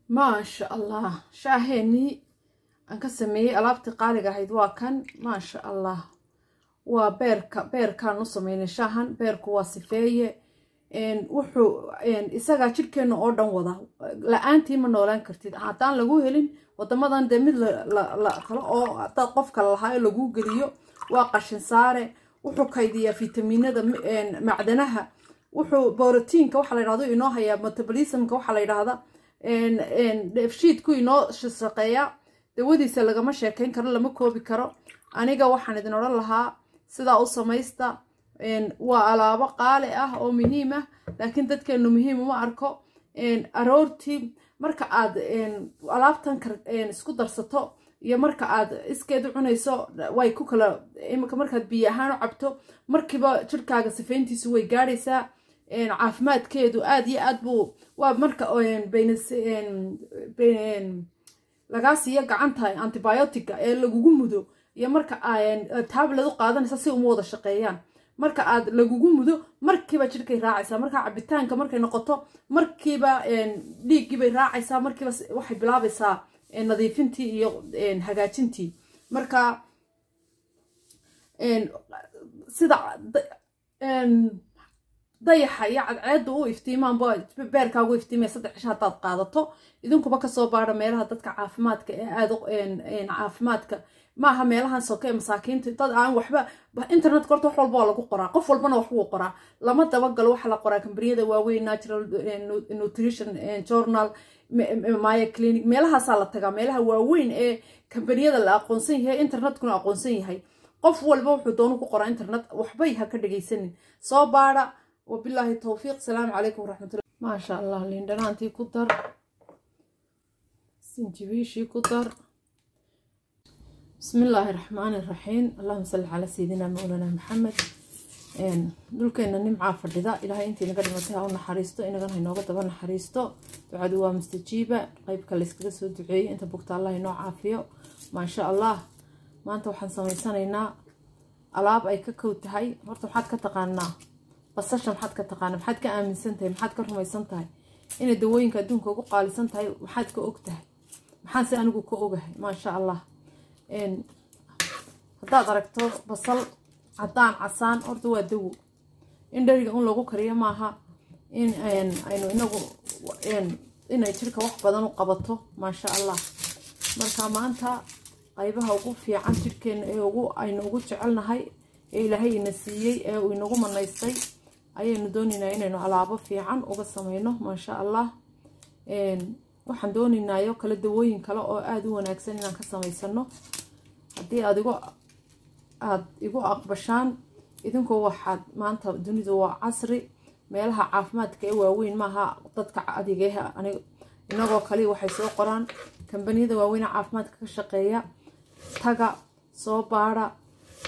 ما شاء الله شاهيني أنك سميه ألابتي قالي قاعد واكن ما شاء الله وبيركا نص من شاهن بيرك وصفية إن وحو إن إساقا شركين أوردن وضع لأنتي من نولان كرتيد عطان لغو هلين ودمدان دميد لا خلا أو تقفك لهاي لغو قليو واقشن ساري وحو كايدية فيتامينة معدنها وحو بروتينka waxa la yiraahdo inoo haya metabolismka waxa la yiraahdo dheefshiidku inoo shaqeeya dawadiisa lagama sheekayn karo lama koobi karo aniga waxaan idin oran lahaa sida u sameeysta waa alaabo qaali ah oo muhiim ah laakiin dadkeenu muhiim uma arko aroortii marka aad alaabtan isku darsato iyo marka aad iskeed u cunayso way ku kala imika markaad biyo ahaan u cabto markiiba jirkaaga sifayntiisu way gaaraysaa caafimaadkeedu aad iyo aad buu waa marka laga siiyo gacanta antibiotic ee lagugu mudo iyo marka tablet u qaadanaysa si uu wada shaqeeyaan marka aad lagugu mudo markiiba jirkay raacaysaa marka cabitaanka markay noqoto markiiba dhiigii bay raacaysaa markiiba waxay bilaabaysaa nadiifintii iyo hagaajintii marka sida dayaxa iyo cadceedu u iftiimaan beerkaagu iftiimay 3 cisho hadaad qaadato idinkuba ka soo baara meelaha dadka caafimaadka ee aad caafimaadka maaha meelahan sokay masaakiinta dad aan waxba internet korto wax walba lagu qoraa qof walbana wax uu qoraa lama daba gal waxa la qoraa kambariyada waaweyn natural nutrition journal Maya Clinic meelaha la tagaa meelaha waaweyn ee kambariyada la aqoonsan yahay internetkuna aqoonsan yahay qof walba wuxuu doono ku qoraa internet waxbay ha ka dhageysanin soo baara وبالله التوفيق السلام عليكم ورحمة الله ما شاء الله لندنانتي كتر سنجبيشي كتر بسم الله الرحمن الرحيم اللهم صل على سيدنا مولانا محمد دولكينا نمعا فرددا إلهي انتي نقدمتها ونحريستو إنا قنهي نوغا دبا نحريستو دعادوا مستجيبة قيبك الليسكدا سو دعي انت بوكتا الله نوع عافيو ما شاء الله ما انتو وحن سميسانينا ألاب أي ككوتهاي ورطو حاد كتقانا basasha maxaad ka taqaan maxaad ka aaminsan tahay maxaad ka rumaysan tahay in dawooyinka adduunka ugu qaalisan tahay maxaad ka ogtahay maxaan si anigu ka ogahay ma sha Allah hadaad aragto basal cadaan casaan ordo waa dawo in dhariga un lagu kariyo maaha in aynu inagu inay jirka wax badan u qabato ma sha Allah marka maanta qaybaha ugu fiican jirkeena ee aynu ugu jecelnahay ee Ilaahay ina siiyay ee uu inagu manaystay ayaynu doonaynaa inaynu alaabo fiican uga sameeyno ma sha Allah waxaan doonaynaa kala dawooyin kale oo aad u wanaagsan inaan ka sameysano hadii aad igu aqbashaan idinku waxaad maanta dunida waa casri meelaha caafimaadka ee waaweyn maaha dadka adigeeha aniga inagoo kale waxay soo qoraan kambaniyada waaweyn ee caafimaadka ka shaqeeya taga soo baara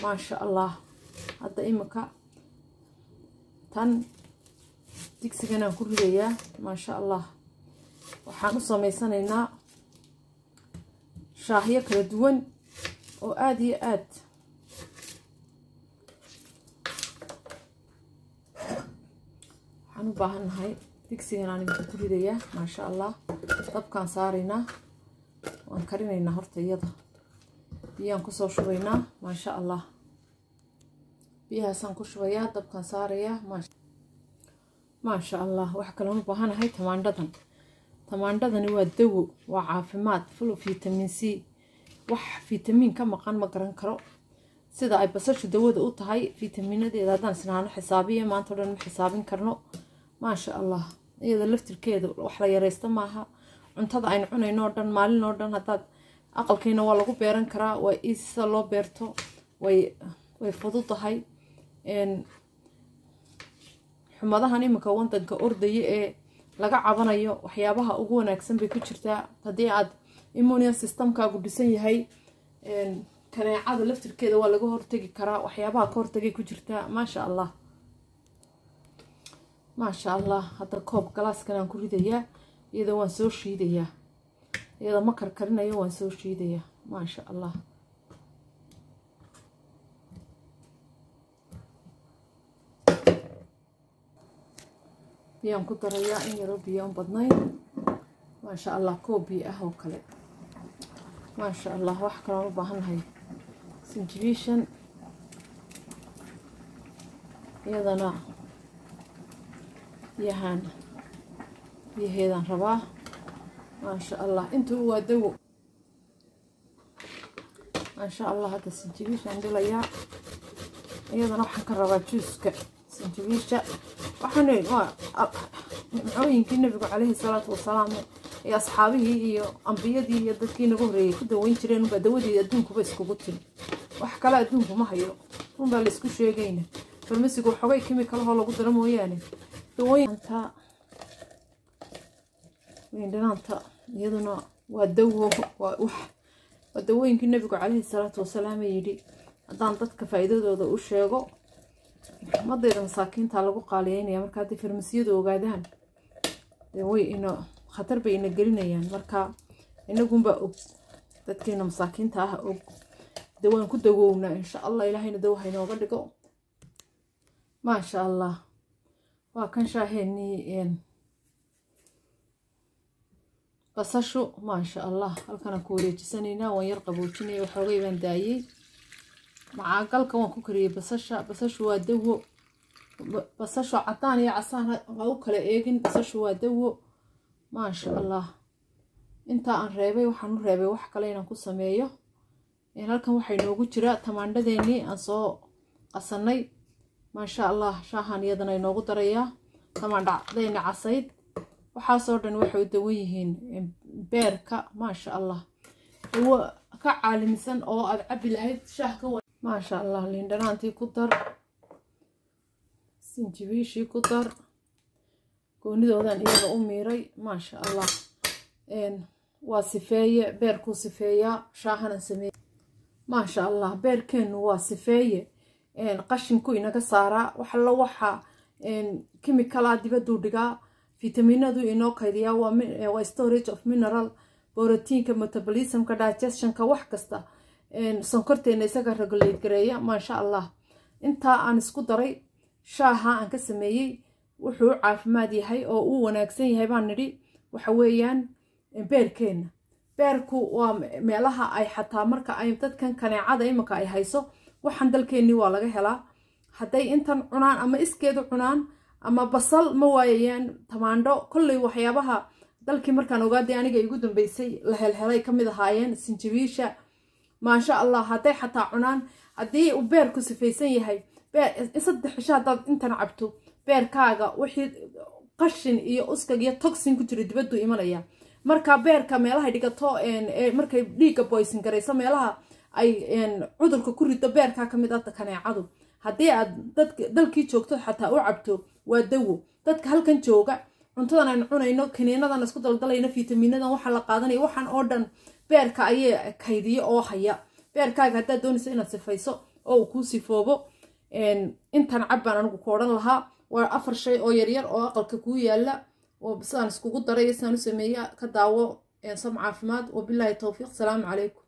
ma sha Allah hadda imika tan digsigan aan ku ridayaa ma sha Allah waxaan u sameysanaynaa shaahiyo kala duwan oo aad iyo aad waxaan u baahanahay digsigan aan ku ridayaa ma sha Allah dabkaan saaraynaa waan karinaynaa horta iyada biyaan ku soo shubaynaa ma sha Allah biyahaasaan ku shubayaa dabkaan saarayaa ما شاء الله waxa kale oo baahanahay tamaandadani waa dawo waa caafimaad full vitamin C wax vitamin ka maqan ma garan karo sida ay basashu dawada u tahay vitaminadeeda hadaan isnaano xisaabiye maanta dhan ma xisaabin karno ma sha Allah iyada laftirkeedu wax la yareysto maaha cuntada aynu cunayno dhan maalin oo dhan hadaad aqalkeena waa lagu beeran karaa waa isa loo beerto way fududahay xumadahan imika wadanka ordaya ee laga cabanayo waxyaabaha ugu wanaagsan bay ku jirtaa hadii aad immune systemkaagu dhisan yahay kaneecada laftirkeeda waa laga hortagi karaa waxyaabaha ka hortagay ku jirtaa ma sha Allah hadda koob galaaskan aan ku ridayaa iyada waan soo shiidayaa iyada ma karkarinayo waan soo shiidayaa ma sha Allah biyaan ku darayaa in yaro biyo badnayn ما شاء الله كوبي أهو كله ما شاء الله wax kale u baahan hay sinjibiishan iyadana yahan biyaheedan rabaa ما شاء الله انتو وادو ما شاء الله هذا sinjibiish عندي ليا iyadana waxaan ka rabaa juuska sinjibiisha waxaan معوينكي النبي عليه الصلاة والسلام يا أصحابه iyo ambiyadii iyo dadkii nagu horeeyay ku daweyn jireen ba dawadii adduunku ba isku gutin wax kale adduunku ma hayo baa la isku sheegayna farmasigu xogay chemical oo lagu daro mooyaane daweynta weendanaanta iyaduna waa dawo waa dawooyinkii nabiga عليه الصلاة والسلام yiri hadaan dadka faa'iidadooda u sheego madayda masaakiinta lagu qaaliyeynaya marka hadii farmasiyadu ogaadaan way ino khatar bay ina gelinayaan marka inagunba og dadkeena masaakiinta ah og dawaan ku dawowna insha Allah ilaahayna dawaha inooga dhigo ma sha Allah waa kan shaaheeni basasho ma sha Allah halkana ku wareejisanayna waan yar qaboojinay waxoogay baan daayay macaalka waan ku kariyay basasho waa dawo basasho cadaan iyo casaan oo kala eegin basasho waa dawo ما شاء الله انت aan reebay waxaan u reebay wax kale inaan ku sameeyo halkan waxay noogu jira tamaandhadeeni aan soo qasanay ما شاء الله shaahan iyadana inoogu daraya tamaandhadeeni casayd waxa soo dhan waxay u dawan yihiin beerka ما شاء الله هو ka caalimisan oo aad cabi lahayd shaahka ما شاء الله liin dhanaantii ku dar sinjibiishi ku dar goonidoodan iyaga u miiray ما شاء الله waa sifeeye beerku sifeeya shaahana sameey ما شاء الله beerkeenu waa sifeeye qashinku inaga saara waxa chemical dibaddu dhiga fitamiinadu inoo kaydiya waa storage of mineral proteinka metabolismka digestionka wax kasta sonkorteena isaga regulate gareeya ما شاء الله inta aan isku daray shaaha aan ka sameeyay wuxuu caafimaad yahay oo uu wanaagsan yahay baan nidhi waxa weeyaan beerkeena beerku waa meelaha ay xataa marka ay dadkan kaneecada imika ay hayso waxan dalkeeni waa laga helaa haday intan cunaan ama iskeedu cunaan ama basal ma waayayaan tamaandho kulli waxyaabaha dalkii markaan ogaaday aniga igu dambeysay la helhelay kamid ahaayeen sinjibiisha ما شاء الله haday xataa cunaan hadii uu beerku sifaysan yahay saddex shaadad intan cabto beerkaaga wixii qashin iyo uskag iyo toxin ku jira dibaddu imanaya marka beerka meelaha dhigato markay dhiiga poison gareyso meelaha ay cudurka ku rido beerka kamid ah kaneecadu hadii aad dalkii joogto xataa u cabto waa dawo dadka halkan jooga cuntadan aan cunayno kaniinadan isku daldalayna fitamiinadan waxa la qaadanayo waxan oo dhan beerka ayay kaydiyo oo haya beerkaaga hadaa doonayso inaad sifayso oo ku sifoobo intan cabban anigu ku oran lahaa waa 4 shay oo yar yar oo aqalka ku yaala oo bisaan iskugu daray isaan u sameeyaa ka daawo sam caafimaad oo billahi tawfiiq salaamu calaykum